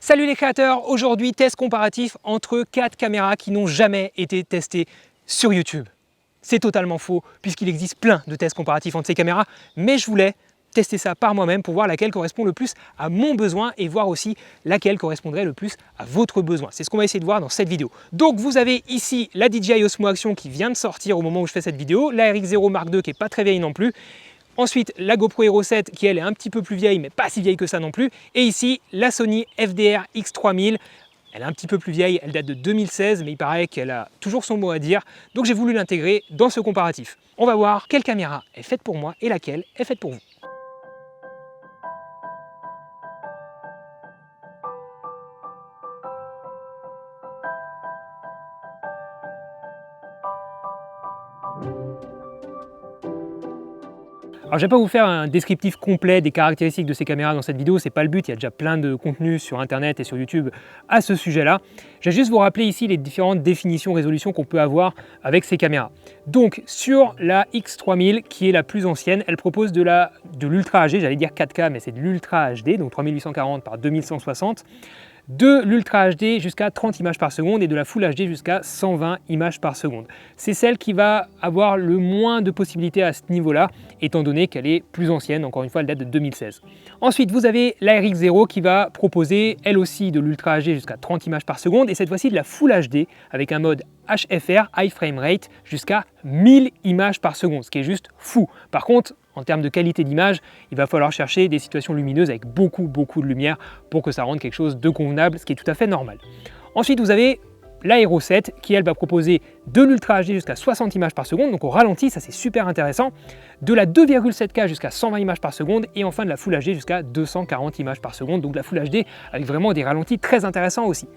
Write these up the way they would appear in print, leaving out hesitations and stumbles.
Salut les créateurs, aujourd'hui test comparatif entre 4 caméras qui n'ont jamais été testées sur YouTube. C'est totalement faux puisqu'il existe plein de tests comparatifs entre ces caméras, mais je voulais tester ça par moi-même pour voir laquelle correspond le plus à mon besoin et voir aussi laquelle correspondrait le plus à votre besoin. C'est ce qu'on va essayer de voir dans cette vidéo. Donc vous avez ici la DJI Osmo Action qui vient de sortir au moment où je fais cette vidéo, la RX0 Mark II qui n'est pas très vieille non plus. Ensuite, la GoPro Hero 7 qui elle est un petit peu plus vieille, mais pas si vieille que ça non plus. Et ici, la Sony FDR X3000. Elle est un petit peu plus vieille, elle date de 2016, mais il paraît qu'elle a toujours son mot à dire. Donc j'ai voulu l'intégrer dans ce comparatif. On va voir quelle caméra est faite pour moi et laquelle est faite pour vous. Alors je ne vais pas vous faire un descriptif complet des caractéristiques de ces caméras dans cette vidéo, c'est pas le but, il y a déjà plein de contenu sur internet et sur YouTube à ce sujet-là. Je vais juste vous rappeler ici les différentes définitions, résolutions qu'on peut avoir avec ces caméras. Donc sur la X3000 qui est la plus ancienne, elle propose de l'Ultra HD, j'allais dire 4K mais c'est de l'Ultra HD, donc 3840 par 2160. De l'Ultra HD jusqu'à 30 images par seconde et de la Full HD jusqu'à 120 images par seconde. C'est celle qui va avoir le moins de possibilités à ce niveau-là, étant donné qu'elle est plus ancienne, encore une fois elle date de 2016. Ensuite vous avez la RX0 qui va proposer elle aussi de l'Ultra HD jusqu'à 30 images par seconde et cette fois-ci de la Full HD avec un mode HFR, High Frame Rate, jusqu'à 1000 images par seconde, ce qui est juste fou. Par contre, en termes de qualité d'image, il va falloir chercher des situations lumineuses avec beaucoup de lumière pour que ça rende quelque chose de convenable, ce qui est tout à fait normal. Ensuite, vous avez la Hero 7 qui, elle, va proposer de l'Ultra HD jusqu'à 60 images par seconde, donc au ralenti, ça c'est super intéressant, de la 2,7K jusqu'à 120 images par seconde et enfin de la Full HD jusqu'à 240 images par seconde, donc de la Full HD avec vraiment des ralentis très intéressants aussi.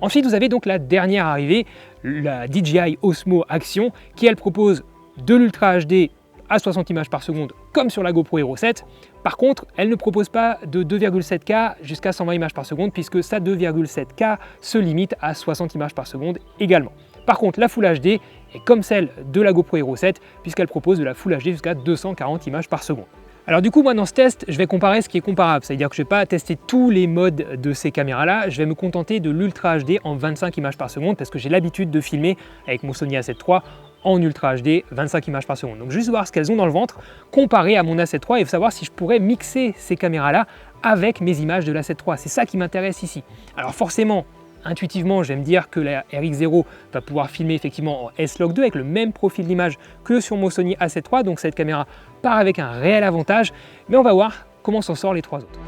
Ensuite, vous avez donc la dernière arrivée, la DJI Osmo Action, qui elle propose de l'Ultra HD à 60 images par seconde comme sur la GoPro Hero 7. Par contre, elle ne propose pas de 2,7K jusqu'à 120 images par seconde puisque sa 2,7K se limite à 60 images par seconde également. Par contre, la Full HD est comme celle de la GoPro Hero 7 puisqu'elle propose de la Full HD jusqu'à 240 images par seconde. Alors du coup, moi dans ce test, je vais comparer ce qui est comparable, c'est-à-dire que je ne vais pas tester tous les modes de ces caméras-là, je vais me contenter de l'Ultra HD en 25 images par seconde parce que j'ai l'habitude de filmer avec mon Sony A7 III en Ultra HD 25 images par seconde. Donc juste voir ce qu'elles ont dans le ventre, comparer à mon A7 III et savoir si je pourrais mixer ces caméras-là avec mes images de l'A7 III. C'est ça qui m'intéresse ici. Alors forcément, intuitivement, je vais me dire que la RX0 va pouvoir filmer effectivement en S-Log 2 avec le même profil d'image que sur mon Sony A7 III, donc cette caméra part avec un réel avantage, mais on va voir comment s'en sortent les trois autres.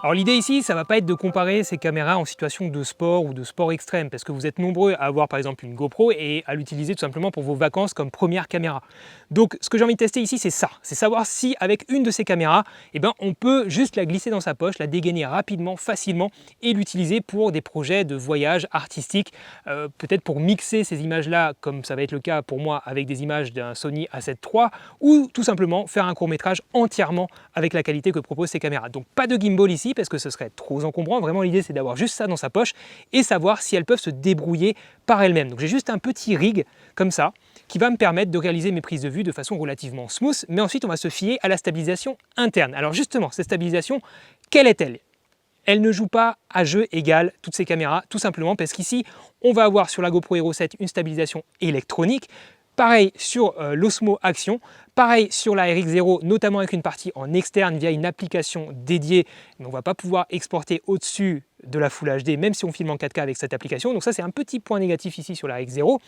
Alors l'idée ici, ça ne va pas être de comparer ces caméras en situation de sport ou de sport extrême, parce que vous êtes nombreux à avoir par exemple une GoPro et à l'utiliser tout simplement pour vos vacances comme première caméra. Donc ce que j'ai envie de tester ici, c'est ça, c'est savoir si avec une de ces caméras, on peut juste la glisser dans sa poche, la dégainer rapidement, facilement et l'utiliser pour des projets de voyage artistiques, peut-être pour mixer ces images-là, comme ça va être le cas pour moi avec des images d'un Sony A7 III, ou tout simplement faire un court-métrage entièrement avec la qualité que proposent ces caméras. Donc pas de gimbal ici, parce que ce serait trop encombrant. Vraiment, l'idée, c'est d'avoir juste ça dans sa poche et savoir si elles peuvent se débrouiller par elles-mêmes. Donc j'ai juste un petit rig comme ça qui va me permettre de réaliser mes prises de vue de façon relativement smooth, mais ensuite on va se fier à la stabilisation interne. Alors justement, cette stabilisation, quelle est-elle ? Elle ne joue pas à jeu égal toutes ces caméras, tout simplement parce qu'ici, on va avoir sur la GoPro Hero 7 une stabilisation électronique. Pareil sur l'Osmo Action, pareil sur la RX0, notamment avec une partie en externe via une application dédiée, mais on ne va pas pouvoir exporter au-dessus de la Full HD, même si on filme en 4K avec cette application. Donc ça, c'est un petit point négatif ici sur la RX0.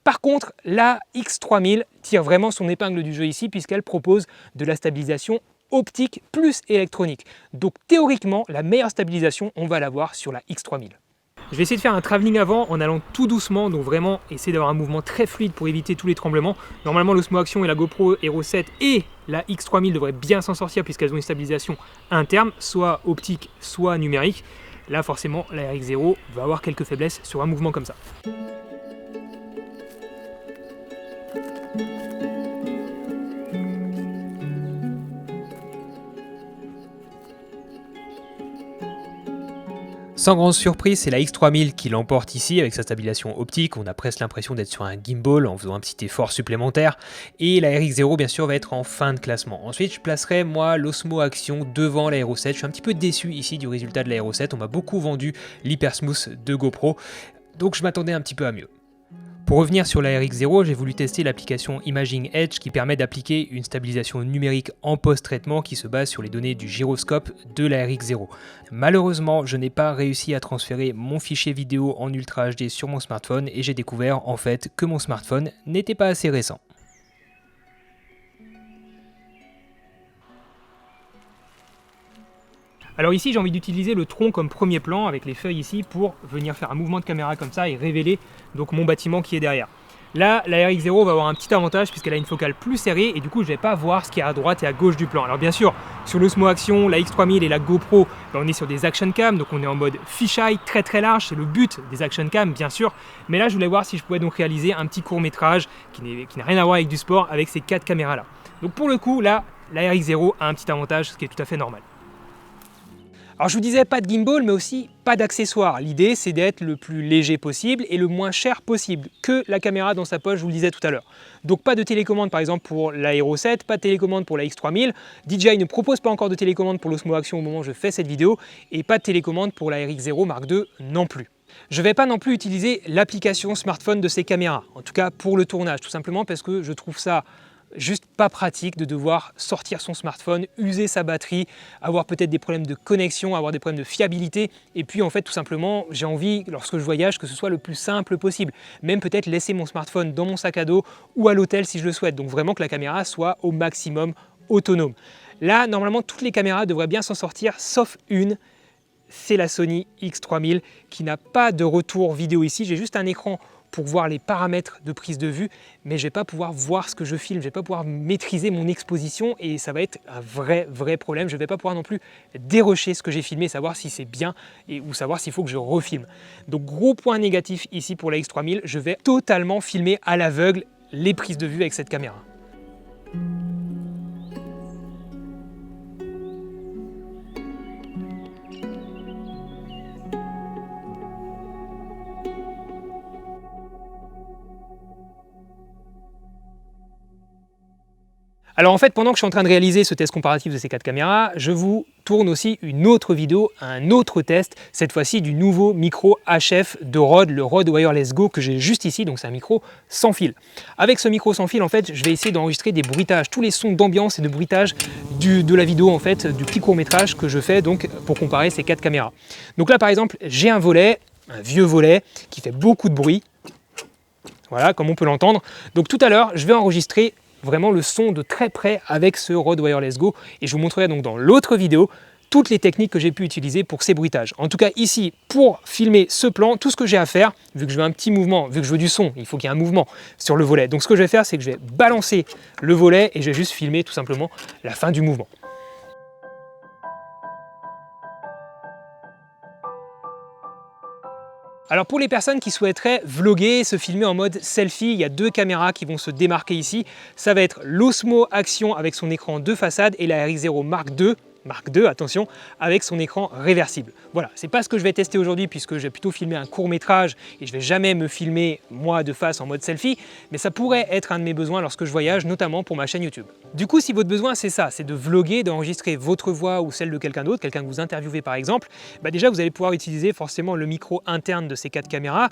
Par contre, la X3000 tire vraiment son épingle du jeu ici, puisqu'elle propose de la stabilisation optique plus électronique. Donc théoriquement, la meilleure stabilisation, on va l'avoir sur la X3000. Je vais essayer de faire un travelling avant en allant tout doucement, donc vraiment essayer d'avoir un mouvement très fluide pour éviter tous les tremblements. Normalement l'Osmo Action et la GoPro Hero 7 et la X3000 devraient bien s'en sortir puisqu'elles ont une stabilisation interne, soit optique, soit numérique. Là forcément la RX0 va avoir quelques faiblesses sur un mouvement comme ça. Sans grande surprise, c'est la X3000 qui l'emporte ici avec sa stabilisation optique. On a presque l'impression d'être sur un gimbal en faisant un petit effort supplémentaire. Et la RX0 bien sûr va être en fin de classement. Ensuite, je placerai moi l'Osmo Action devant la Hero 7. Je suis un petit peu déçu ici du résultat de la Hero 7. On m'a beaucoup vendu l'Hypersmooth de GoPro. Donc je m'attendais un petit peu à mieux. Pour revenir sur la RX0, j'ai voulu tester l'application Imaging Edge qui permet d'appliquer une stabilisation numérique en post-traitement qui se base sur les données du gyroscope de la RX0. Malheureusement, je n'ai pas réussi à transférer mon fichier vidéo en Ultra HD sur mon smartphone et j'ai découvert en fait que mon smartphone n'était pas assez récent. Alors ici j'ai envie d'utiliser le tronc comme premier plan avec les feuilles ici pour venir faire un mouvement de caméra comme ça et révéler donc mon bâtiment qui est derrière. Là la RX0 va avoir un petit avantage puisqu'elle a une focale plus serrée et du coup je ne vais pas voir ce qui est à droite et à gauche du plan. Alors bien sûr sur l'Osmo Action, la X3000 et la GoPro, on est sur des action cam, donc on est en mode fisheye très large, c'est le but des action cam bien sûr. Mais là je voulais voir si je pouvais donc réaliser un petit court métrage qui n'a rien à voir avec du sport avec ces 4 caméras là. Donc pour le coup là la RX0 a un petit avantage, ce qui est tout à fait normal. Alors je vous disais pas de gimbal mais aussi pas d'accessoires. L'idée c'est d'être le plus léger possible et le moins cher possible que la caméra dans sa poche, je vous le disais tout à l'heure. Donc pas de télécommande par exemple pour la Hero 7, pas de télécommande pour la X3000. DJI ne propose pas encore de télécommande pour l'Osmo Action au moment où je fais cette vidéo et pas de télécommande pour la RX0 Mark II non plus. Je ne vais pas non plus utiliser l'application smartphone de ces caméras, en tout cas pour le tournage, tout simplement parce que je trouve ça juste pas pratique de devoir sortir son smartphone, user sa batterie, avoir peut-être des problèmes de connexion, avoir des problèmes de fiabilité. Et puis en fait tout simplement j'ai envie lorsque je voyage que ce soit le plus simple possible. Même peut-être laisser mon smartphone dans mon sac à dos ou à l'hôtel si je le souhaite. Donc vraiment que la caméra soit au maximum autonome. Là normalement toutes les caméras devraient bien s'en sortir sauf une. C'est la Sony X3000 qui n'a pas de retour vidéo ici. J'ai juste un écran pour voir les paramètres de prise de vue, mais je ne vais pas pouvoir voir ce que je filme, je ne vais pas pouvoir maîtriser mon exposition et ça va être un vrai problème. Je ne vais pas pouvoir non plus dérocher ce que j'ai filmé, savoir si c'est bien ou savoir s'il faut que je refilme. Donc gros point négatif ici pour la X3000, je vais totalement filmer à l'aveugle les prises de vue avec cette caméra. Alors en fait, pendant que je suis en train de réaliser ce test comparatif de ces 4 caméras, je vous tourne aussi une autre vidéo, un autre test, cette fois-ci du nouveau micro HF de Rode, le Rode Wireless Go que j'ai juste ici, donc c'est un micro sans fil. Avec ce micro sans fil, en fait, je vais essayer d'enregistrer des bruitages, tous les sons d'ambiance et de bruitage de la vidéo, en fait, du petit court-métrage que je fais donc pour comparer ces 4 caméras. Donc là, par exemple, j'ai un volet, un vieux volet qui fait beaucoup de bruit. Voilà, comme on peut l'entendre. Donc tout à l'heure, je vais enregistrer vraiment le son de très près avec ce Rode Wireless Go et je vous montrerai donc dans l'autre vidéo toutes les techniques que j'ai pu utiliser pour ces bruitages. En tout cas ici, pour filmer ce plan, tout ce que j'ai à faire, vu que je veux un petit mouvement, vu que je veux du son, il faut qu'il y ait un mouvement sur le volet. Donc ce que je vais faire, c'est que je vais balancer le volet et je vais juste filmer tout simplement la fin du mouvement. Alors pour les personnes qui souhaiteraient vlogger, se filmer en mode selfie, il y a 2 caméras qui vont se démarquer ici. Ça va être l'Osmo Action avec son écran de façade et la RX0 Mark II, attention, avec son écran réversible. Voilà, c'est pas ce que je vais tester aujourd'hui puisque je vais plutôt filmer un court métrage et je vais jamais me filmer moi de face en mode selfie, mais ça pourrait être un de mes besoins lorsque je voyage, notamment pour ma chaîne YouTube. Du coup, si votre besoin c'est ça, c'est de vlogger, d'enregistrer votre voix ou celle de quelqu'un d'autre, quelqu'un que vous interviewez par exemple, déjà vous allez pouvoir utiliser forcément le micro interne de ces 4 caméras.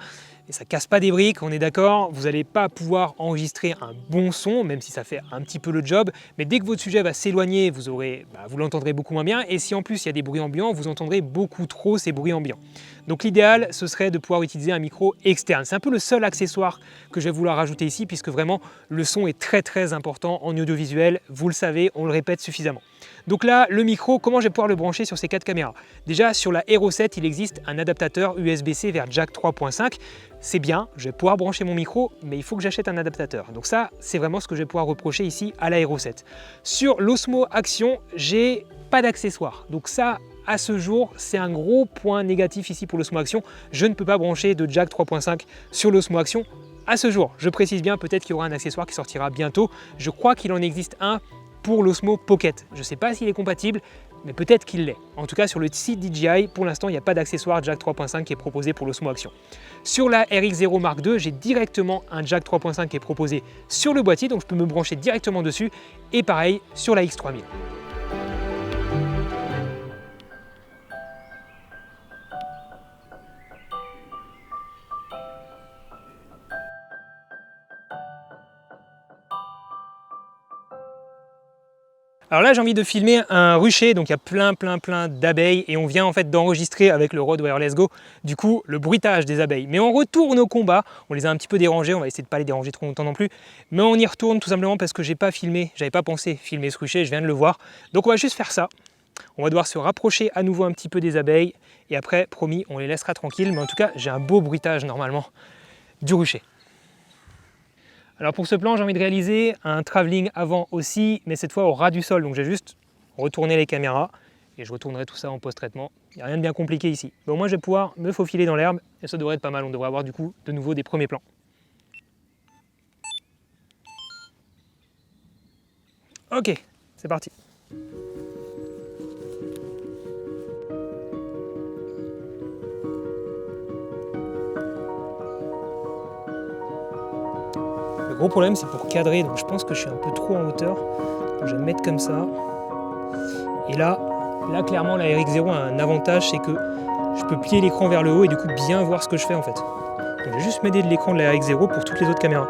Et ça casse pas des briques, on est d'accord, vous n'allez pas pouvoir enregistrer un bon son, même si ça fait un petit peu le job, mais dès que votre sujet va s'éloigner, vous l'entendrez beaucoup moins bien, et si en plus il y a des bruits ambiants, vous entendrez beaucoup trop ces bruits ambiants. Donc l'idéal, ce serait de pouvoir utiliser un micro externe. C'est un peu le seul accessoire que je vais vouloir rajouter ici, puisque vraiment le son est très important en audiovisuel, vous le savez, on le répète suffisamment. Donc là, le micro, comment je vais pouvoir le brancher sur ces 4 caméras? Déjà, sur la Hero 7, il existe un adaptateur USB-C vers jack 3.5. C'est bien, je vais pouvoir brancher mon micro, mais il faut que j'achète un adaptateur. Donc ça, c'est vraiment ce que je vais pouvoir reprocher ici à la Hero 7. Sur l'Osmo Action, j'ai pas d'accessoire. Donc ça, à ce jour, c'est un gros point négatif ici pour l'Osmo Action. Je ne peux pas brancher de jack 3.5 sur l'Osmo Action. À ce jour, je précise bien, peut-être qu'il y aura un accessoire qui sortira bientôt. Je crois qu'il en existe un pour l'Osmo Pocket. Je ne sais pas s'il est compatible, mais peut-être qu'il l'est. En tout cas, sur le site DJI, pour l'instant, il n'y a pas d'accessoire Jack 3.5 qui est proposé pour l'Osmo Action. Sur la RX0 Mark II, j'ai directement un Jack 3.5 qui est proposé sur le boîtier, donc je peux me brancher directement dessus, et pareil sur la X3000. Alors là, j'ai envie de filmer un rucher, donc il y a plein d'abeilles et on vient en fait d'enregistrer avec le Rode Wireless Go, du coup, le bruitage des abeilles. Mais on retourne au combat, on les a un petit peu dérangées, on va essayer de ne pas les déranger trop longtemps non plus, mais on y retourne tout simplement parce que j'avais pas pensé filmer ce rucher, je viens de le voir. Donc on va juste faire ça. On va devoir se rapprocher à nouveau un petit peu des abeilles et après, promis, on les laissera tranquilles, mais en tout cas, j'ai un beau bruitage normalement du rucher. Alors pour ce plan, j'ai envie de réaliser un travelling avant aussi, mais cette fois au ras du sol. Donc j'ai juste retourné les caméras et je retournerai tout ça en post-traitement. Il n'y a rien de bien compliqué ici. Mais au moins je vais pouvoir me faufiler dans l'herbe et ça devrait être pas mal. On devrait avoir du coup de nouveau des premiers plans. Ok, c'est parti. Le gros problème, c'est pour cadrer, donc je pense que je suis un peu trop en hauteur. Donc je vais me mettre comme ça. Et là clairement, la RX0 a un avantage, c'est que je peux plier l'écran vers le haut et du coup bien voir ce que je fais en fait. Donc je vais juste m'aider de l'écran de la RX0 pour toutes les autres caméras.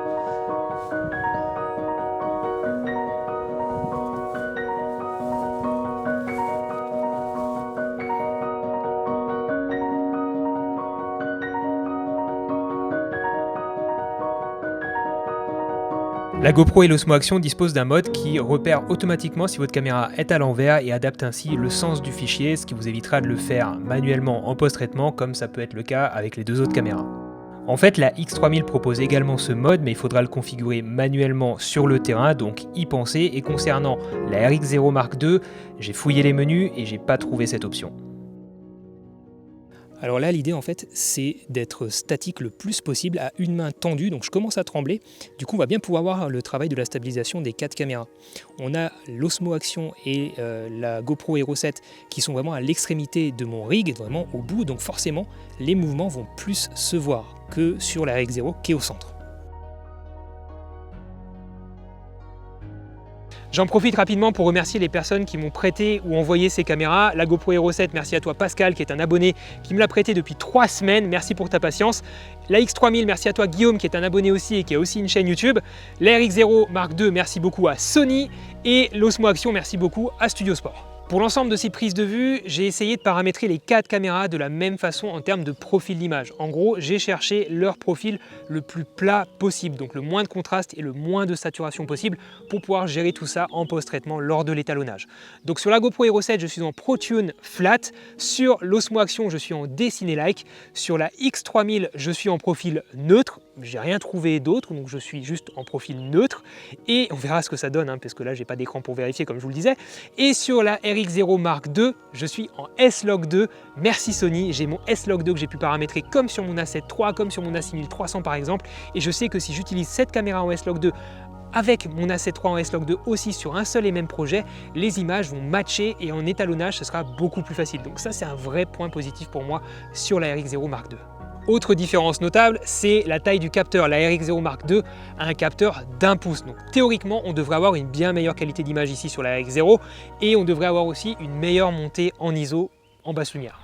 La GoPro et l'Osmo Action disposent d'un mode qui repère automatiquement si votre caméra est à l'envers et adapte ainsi le sens du fichier, ce qui vous évitera de le faire manuellement en post-traitement comme ça peut être le cas avec les deux autres caméras. En fait, la X3000 propose également ce mode, mais il faudra le configurer manuellement sur le terrain, donc y penser. Et concernant la RX0 Mark II, j'ai fouillé les menus et j'ai pas trouvé cette option. Alors là, l'idée en fait, c'est d'être statique le plus possible à une main tendue, donc je commence à trembler. Du coup, on va bien pouvoir voir le travail de la stabilisation des 4 caméras. On a l'Osmo Action et la GoPro Hero 7 qui sont vraiment à l'extrémité de mon rig, vraiment au bout, donc forcément, les mouvements vont plus se voir que sur la RX0 qui est au centre. J'en profite rapidement pour remercier les personnes qui m'ont prêté ou envoyé ces caméras. La GoPro Hero 7, merci à toi Pascal qui est un abonné qui me l'a prêté depuis 3 semaines, merci pour ta patience. La X3000, merci à toi Guillaume qui est un abonné aussi et qui a aussi une chaîne YouTube. La RX0 Mark II, merci beaucoup à Sony et l'Osmo Action, merci beaucoup à Studio Sport. Pour l'ensemble de ces prises de vue, j'ai essayé de paramétrer les 4 caméras de la même façon en termes de profil d'image. En gros, j'ai cherché leur profil le plus plat possible, donc le moins de contraste et le moins de saturation possible pour pouvoir gérer tout ça en post-traitement lors de l'étalonnage. Donc sur la GoPro Hero 7, je suis en ProTune Flat, sur l'Osmo Action, je suis en Dessiné Like, sur la X3000, je suis en profil neutre, j'ai rien trouvé d'autre, donc je suis juste en profil neutre et on verra ce que ça donne, parce que là j'ai pas d'écran pour vérifier comme je vous le disais. Et sur la RX0 Mark II, je suis en S-Log 2, merci Sony, j'ai mon S-Log 2 que j'ai pu paramétrer comme sur mon A7 III, comme sur mon A6300 par exemple, et je sais que si j'utilise cette caméra en S-Log 2 avec mon A7 III en S-Log 2 aussi sur un seul et même projet, les images vont matcher et en étalonnage ce sera beaucoup plus facile. Donc ça c'est un vrai point positif pour moi sur la RX0 Mark II. Autre différence notable, c'est la taille du capteur. La RX0 Mark II a un capteur d'1 pouce. Donc théoriquement, on devrait avoir une bien meilleure qualité d'image ici sur la RX0 et on devrait avoir aussi une meilleure montée en ISO en basse lumière.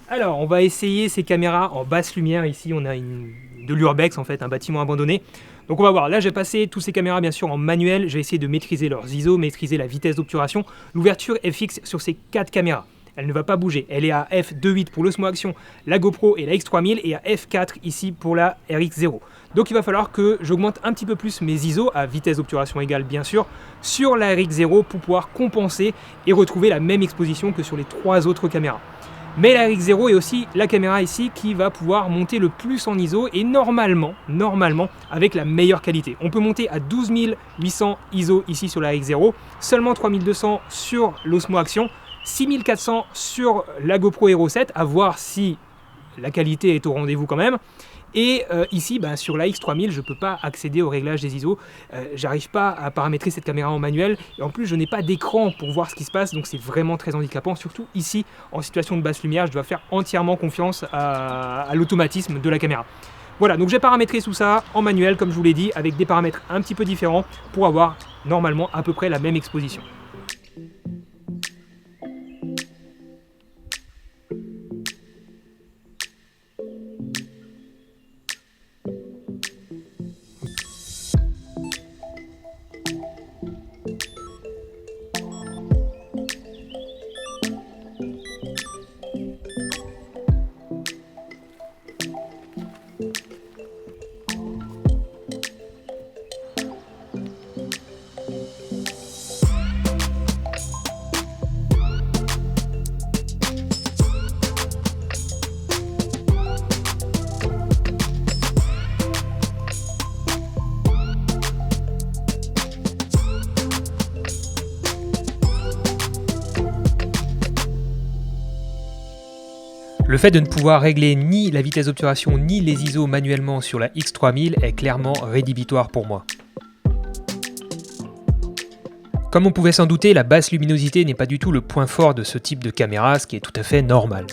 Alors, on va essayer ces caméras en basse lumière. Ici, on a de l'urbex, en fait, un bâtiment abandonné. Donc on va voir, là j'ai passé toutes ces caméras bien sûr en manuel, j'ai essayé de maîtriser leurs ISO, maîtriser la vitesse d'obturation. L'ouverture est fixe sur ces 4 caméras, elle ne va pas bouger. Elle est à f2.8 pour l'Osmo Action, la GoPro et la X3000 et à f4 ici pour la RX0. Donc il va falloir que j'augmente un petit peu plus mes ISO à vitesse d'obturation égale bien sûr sur la RX0 pour pouvoir compenser et retrouver la même exposition que sur les 3 autres caméras. Mais la RX0 est aussi la caméra ici qui va pouvoir monter le plus en ISO et normalement avec la meilleure qualité. On peut monter à 12 800 ISO ici sur la RX0, seulement 3200 sur l'Osmo Action, 6400 sur la GoPro Hero 7, à voir si la qualité est au rendez-vous quand même. Et ici, sur la X3000, je ne peux pas accéder au réglage des ISO. J'arrive pas à paramétrer cette caméra en manuel. Et en plus, je n'ai pas d'écran pour voir ce qui se passe. Donc c'est vraiment très handicapant. Surtout ici, en situation de basse lumière, je dois faire entièrement confiance à l'automatisme de la caméra. Voilà, donc j'ai paramétré tout ça en manuel, comme je vous l'ai dit, avec des paramètres un petit peu différents pour avoir normalement à peu près la même exposition. Le fait de ne pouvoir régler ni la vitesse d'obturation ni les ISO manuellement sur la X3000 est clairement rédhibitoire pour moi. Comme on pouvait s'en douter, la basse luminosité n'est pas du tout le point fort de ce type de caméra, ce qui est tout à fait normal.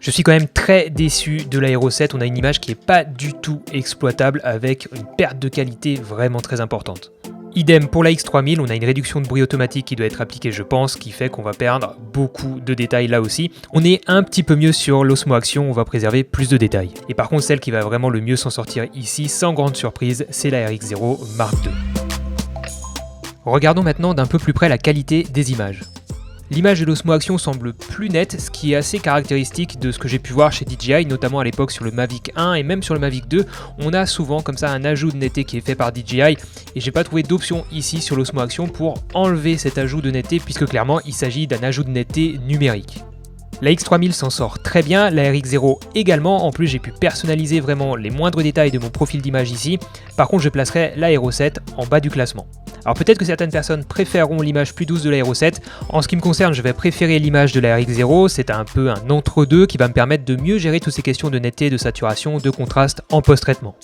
Je suis quand même très déçu de l'Aero 7, on a une image qui n'est pas du tout exploitable avec une perte de qualité vraiment très importante. Idem pour la X3000, on a une réduction de bruit automatique qui doit être appliquée je pense, qui fait qu'on va perdre beaucoup de détails là aussi. On est un petit peu mieux sur l'Osmo Action, on va préserver plus de détails. Et par contre celle qui va vraiment le mieux s'en sortir ici, sans grande surprise, c'est la RX0 Mark II. Regardons maintenant d'un peu plus près la qualité des images. L'image de l'Osmo Action semble plus nette, ce qui est assez caractéristique de ce que j'ai pu voir chez DJI, notamment à l'époque sur le Mavic 1 et même sur le Mavic 2. On a souvent comme ça un ajout de netteté qui est fait par DJI et j'ai pas trouvé d'option ici sur l'Osmo Action pour enlever cet ajout de netteté puisque clairement il s'agit d'un ajout de netteté numérique. La X3000 s'en sort très bien, la RX0 également, en plus j'ai pu personnaliser vraiment les moindres détails de mon profil d'image ici. Par contre je placerai l'Aero 7 en bas du classement. Alors peut-être que certaines personnes préféreront l'image plus douce de l'Aero 7, en ce qui me concerne je vais préférer l'image de la RX0, c'est un peu un entre-deux qui va me permettre de mieux gérer toutes ces questions de netteté, de saturation, de contraste en post-traitement.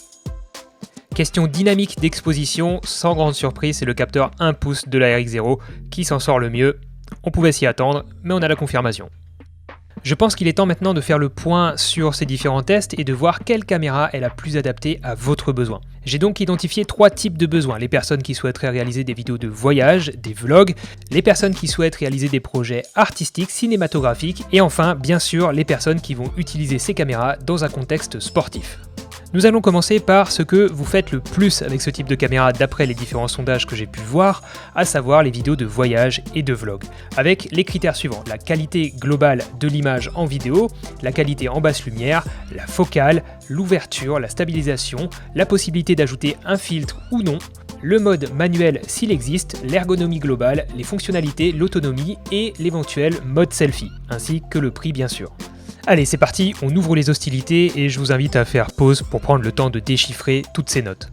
Question dynamique d'exposition, sans grande surprise c'est le capteur 1 pouce de la RX0 qui s'en sort le mieux. On pouvait s'y attendre, mais on a la confirmation. Je pense qu'il est temps maintenant de faire le point sur ces différents tests et de voir quelle caméra est la plus adaptée à votre besoin. J'ai donc identifié 3 types de besoins. Les personnes qui souhaiteraient réaliser des vidéos de voyage, des vlogs, les personnes qui souhaitent réaliser des projets artistiques, cinématographiques et enfin, bien sûr, les personnes qui vont utiliser ces caméras dans un contexte sportif. Nous allons commencer par ce que vous faites le plus avec ce type de caméra d'après les différents sondages que j'ai pu voir, à savoir les vidéos de voyage et de vlog, avec les critères suivants, la qualité globale de l'image en vidéo, la qualité en basse lumière, la focale, l'ouverture, la stabilisation, la possibilité d'ajouter un filtre ou non, le mode manuel s'il existe, l'ergonomie globale, les fonctionnalités, l'autonomie et l'éventuel mode selfie, ainsi que le prix bien sûr. Allez, c'est parti, on ouvre les hostilités et je vous invite à faire pause pour prendre le temps de déchiffrer toutes ces notes.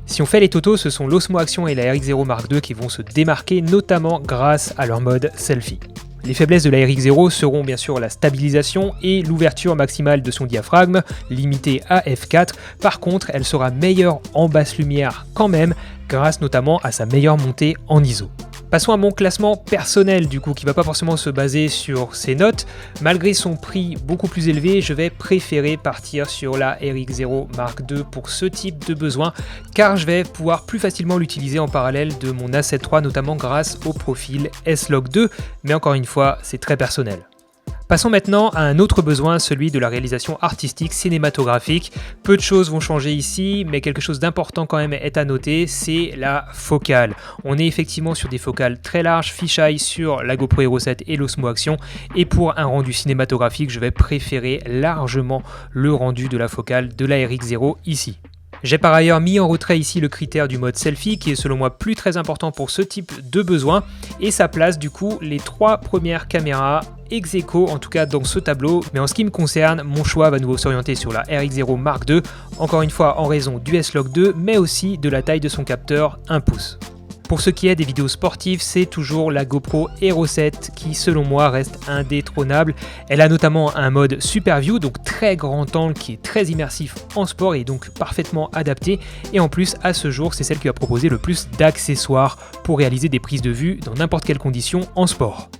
Si on fait les totaux, ce sont l'Osmo Action et la RX0 Mark II qui vont se démarquer, notamment grâce à leur mode selfie. Les faiblesses de la RX0 seront bien sûr la stabilisation et l'ouverture maximale de son diaphragme, limitée à f4. Par contre, elle sera meilleure en basse lumière quand même, grâce notamment à sa meilleure montée en ISO. Passons à mon classement personnel du coup, qui va pas forcément se baser sur ces notes. Malgré son prix beaucoup plus élevé, je vais préférer partir sur la RX0 Mark II pour ce type de besoin, car je vais pouvoir plus facilement l'utiliser en parallèle de mon A7 III, notamment grâce au profil S-Log2, mais encore une fois, c'est très personnel. Passons maintenant à un autre besoin, celui de la réalisation artistique cinématographique. Peu de choses vont changer ici, mais quelque chose d'important quand même est à noter, c'est la focale. On est effectivement sur des focales très larges, fisheye sur la GoPro Hero 7 et l'Osmo Action, et pour un rendu cinématographique, je vais préférer largement le rendu de la focale de la RX0 ici. J'ai par ailleurs mis en retrait ici le critère du mode selfie qui est selon moi plus très important pour ce type de besoin et ça place du coup les 3 premières caméras ex aequo en tout cas dans ce tableau, mais en ce qui me concerne, mon choix va nouveau s'orienter sur la RX0 Mark II, encore une fois en raison du S-Log2 mais aussi de la taille de son capteur 1 pouce. Pour ce qui est des vidéos sportives, c'est toujours la GoPro Hero 7 qui, selon moi, reste indétrônable. Elle a notamment un mode Super View, donc très grand angle qui est très immersif en sport et donc parfaitement adapté. Et en plus, à ce jour, c'est celle qui a proposé le plus d'accessoires pour réaliser des prises de vue dans n'importe quelle condition en sport.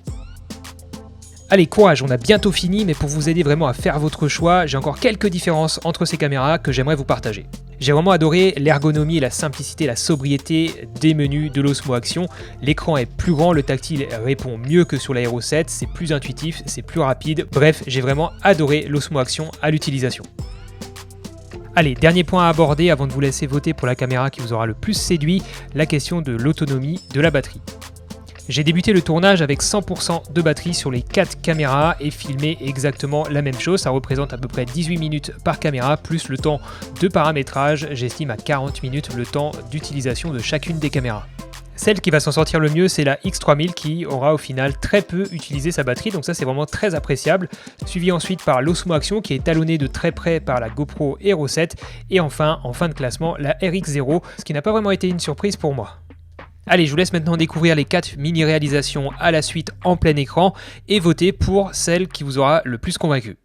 Allez, courage, on a bientôt fini, mais pour vous aider vraiment à faire votre choix, j'ai encore quelques différences entre ces caméras que j'aimerais vous partager. J'ai vraiment adoré l'ergonomie, la simplicité, la sobriété des menus de l'Osmo Action. L'écran est plus grand, le tactile répond mieux que sur la Hero 7, c'est plus intuitif, c'est plus rapide. Bref, j'ai vraiment adoré l'Osmo Action à l'utilisation. Allez, dernier point à aborder avant de vous laisser voter pour la caméra qui vous aura le plus séduit, la question de l'autonomie de la batterie. J'ai débuté le tournage avec 100% de batterie sur les 4 caméras et filmé exactement la même chose. Ça représente à peu près 18 minutes par caméra, plus le temps de paramétrage, j'estime à 40 minutes le temps d'utilisation de chacune des caméras. Celle qui va s'en sortir le mieux, c'est la X3000 qui aura au final très peu utilisé sa batterie, donc ça c'est vraiment très appréciable. Suivi ensuite par l'Osmo Action qui est talonné de très près par la GoPro Hero 7 et enfin, en fin de classement, la RX0, ce qui n'a pas vraiment été une surprise pour moi. Allez, je vous laisse maintenant découvrir les 4 mini-réalisations à la suite en plein écran et voter pour celle qui vous aura le plus convaincu.